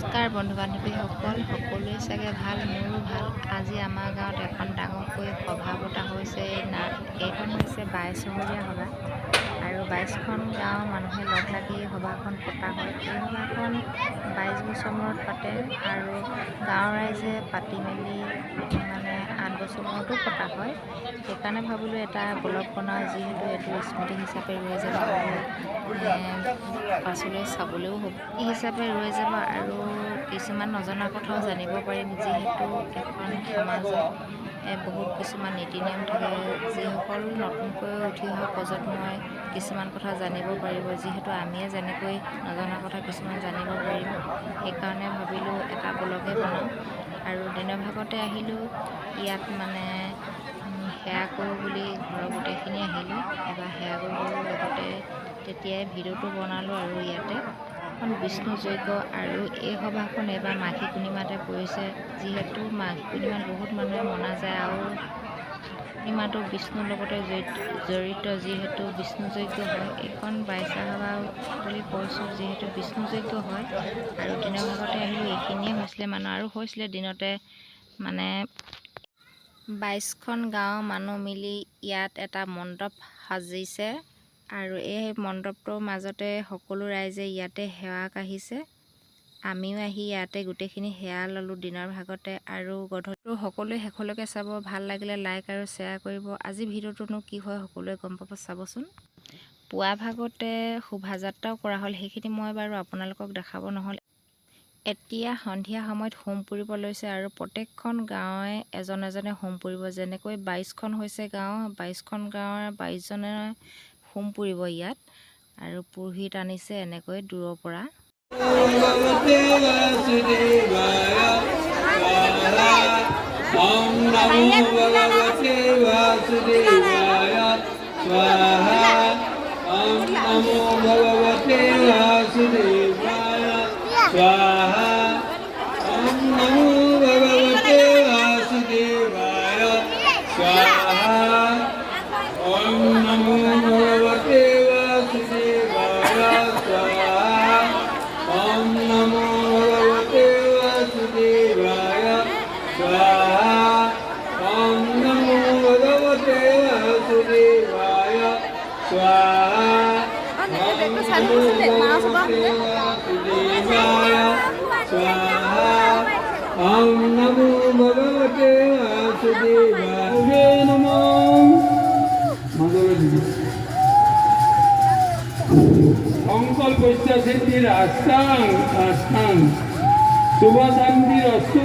নমস্কাৰ বন্ধু বান্ধৱীসকল, সকলোৱে চাগে ভাল, মোৰো ভাল। আজি আমাৰ গাঁৱত এখন ডাঙৰকৈ সভা পতা হৈছে। এইখন হৈছে 22 চহৰীয়া সভা আৰু 22খন গাঁৱৰ মানুহে লগ লাগি সভাখন পতা হয়। এই সভাখন 22 বছৰ মূৰত পাতে আৰু গাঁৱৰ ৰাইজে পাতি মেলি 8 বছৰ মূৰতো পতা হয়। সেইকাৰণে ভাবিলোঁ এটা ব্লগ বনাওঁ, যিহেতু এইটো স্মৃতি হিচাপে ৰৈ যাব আৰু পাছলৈ চাবলৈও হ'ব হিচাপে ৰৈ যাব আৰু কিছুমান নজনা কথাও জানিব পাৰিম। যিহেতু এখন সমাজত বহুত কিছুমান নীতি নিয়ম থাকে, যিসকল নতুনকৈ উঠি অহা প্ৰজন্মই কিছুমান কথা জানিব পাৰিব, যিহেতু আমিয়ে যেনেকৈ নজনা কথা কিছুমান জানিব পাৰিম। সেইকাৰণে ভাবিলোঁ এটা ব্লগে বনাওঁ আৰু দিনৰ ভাগতে আহিলোঁ ইয়াত সেৱা কৰোঁ বুলি ঘৰৰ গোটেইখিনি আহিলোঁ। এবাৰ সেৱা কৰিলোঁ, লগতে তেতিয়াই ভিডিঅ'টো বনালোঁ আৰু ইয়াতে এখন বিষ্ণু যজ্ঞ আৰু এই সভাখন এইবাৰ মাঘী পূৰ্ণিমাতে পৰিছে। যিহেতু মাঘী পূৰ্ণিমাত বহুত মানুহে মনা যায় আৰু পূৰ্ণিমাটো বিষ্ণুৰ লগতে জড়িত, যিহেতু বিষ্ণু যজ্ঞ হয়। এইখন 22 সভা বুলি কৈছোঁ যিহেতু বিষ্ণু যজ্ঞ হয় আৰু দিনৰ ভাগতে আহিলোঁ। এইখিনিয়ে হৈছিলে মানুহ আৰু হৈছিলে দিনতে 22খন গাঁৱৰ মানুহ মিলি ইয়াত এটা মণ্ডপ সাজিছে আৰু এই মণ্ডপটোৰ মাজতে সকলো ৰাইজে ইয়াতে সেৱাক আহিছে। আমিও আহি ইয়াতে গোটেইখিনি সেৱা ল'লোঁ দিনৰ ভাগতে আৰু গধূলিটো সকলোৱে শেষলৈকে চাব। ভাল লাগিলে লাইক আৰু শ্বেয়াৰ কৰিব। আজি ভিডিঅ'টোনো কি হয় সকলোৱে গম পাব, চাবচোন। পুৱা ভাগতে শোভাযাত্ৰাও কৰা হ'ল, সেইখিনি মই বাৰু আপোনালোকক দেখাব নহ'ল। এতিয়া সন্ধিয়া সময়ত হোম পুৰিব লৈছে আৰু প্ৰত্যেকখন গাঁৱে এজন এজনে হোম পুৰিব। যেনেকৈ 22খন হৈছে গাঁও, 22খন গাঁৱৰ 22জনে হোম পুৰিব ইয়াত আৰু পুৰোহিত আনিছে এনেকৈ দূৰৰ পৰা। সংকল্পস্য সিদ্ধিৰ আস্থাং শুভ শান্তিৰ অস্তু